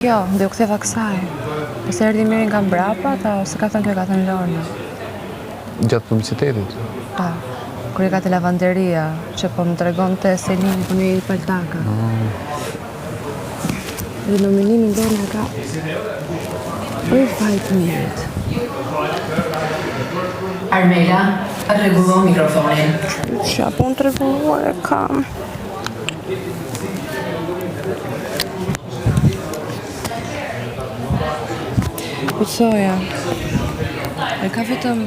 Jo, dhe u ktheva kësaj. Nëse erdhi mirë nga mbrapa, se ka thënë kjo ka thënë Lorna. Gjatë publicitetit? Pa, kur i ka te lavanderia, që po më tregonte se Lini po një paltaka. Dhe nominimin Lorna ka fajt mirët. Armela, rregullo mikrofonin. Qa po në tregulluar e kam. Usoja, e ka vetëm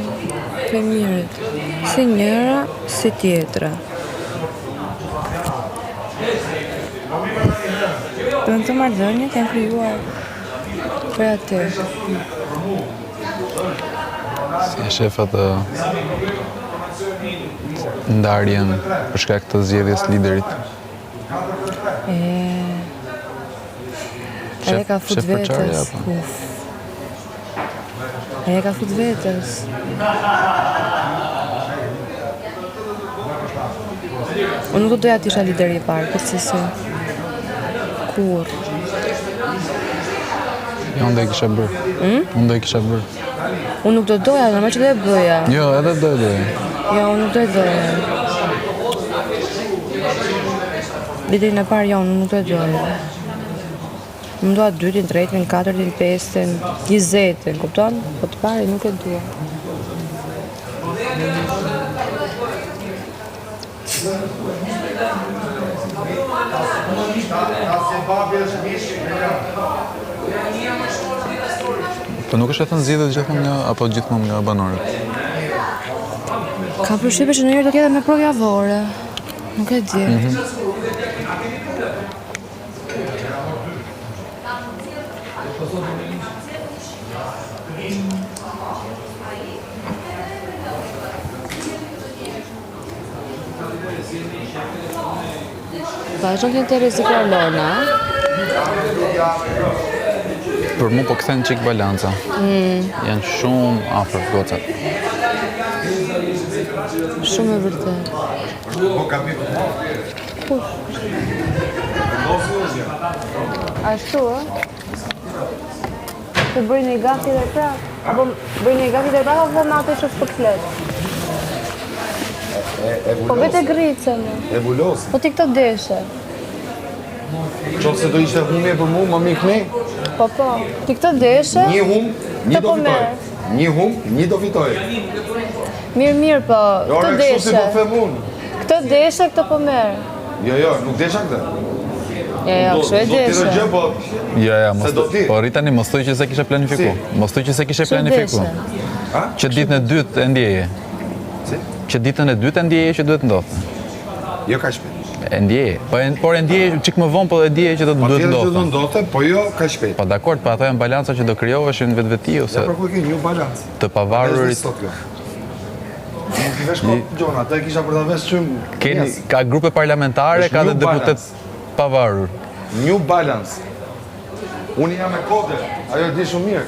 të mirët, si njëra, si tjetra. Për në të marrëdhëniet janë krijuar për atë. Si e shefat ndarjen për shkak të zgjedhjes liderit? Edhe ka fut vetës. E ka fut vetës. Unë nuk do doja të isha lideri i parë, përse kur. Jo, unë do e kisha bërë. Unë do e kisha bërë. Unë nuk do doja, normal që do e bëja. Jo, edhe do e doja. Jo, unë nuk do e doja. Liderin e parë, jo, unë nuk do e doja. Më doa 2-tin, 3-tin, 4-tin, 5-tin, 20-tin, kupton? Po të pari nuk e dua. Po nuk është e thënë zgjedhjet gjithmonë nga apo gjithmonë nga banorët? Ka përshtypje që ndonjëherë do të jetë me provë javore. Nuk e di. Vazhdon të interesuar Lorna. Për mu po kthen çik balanca. Janë shumë afër gocat. Shumë e vërtet. Ashtu, të bëjnë një gati dhe prap? Apo bëjnë një gati dhe prap, apo me atë që s'po t'flet? Po vete grice, më. E vullosi. Po ti këto deshe. Qoftë se do ishte humje për mu, më mikni. Po, ti këto deshe. Një hum, një do fitoj. merr. Një hum, një do fitoj. Mirë, po, këto Kështu si po deshe. them unë. Këto deshe, këto po merr. Jo, nuk desha këtë. Jo, kështu e Do t'i deshe. gjë, po Ja, Se do ti. po rritani, mos thuaj që se kishe planifikuar. Mos thuaj që se kishe planifikuar. Që ditën e dytë e ndjeje. Si? Që ditën e dytë e ndjeje që duhet ndodhte. Jo ka shpejt. E ndjeje. Por e ndjeje çik më vonë, po e ndjeje që do të duhet Patjetër që do ndodhte. ndodhte, po jo ka shpejt. Po dakord, po ato janë balanca që do krijoheshin vetveti ose Ja, për ku ke një balans. të pavarurit. Sot kjo. Nuk i vesh kot gjona, atë e kisha për ta vesh çym. Ka grupe parlamentare, Është ka dhe New deputet pavarur. New balance. Unë jam me kode, ajo di shumë mirë.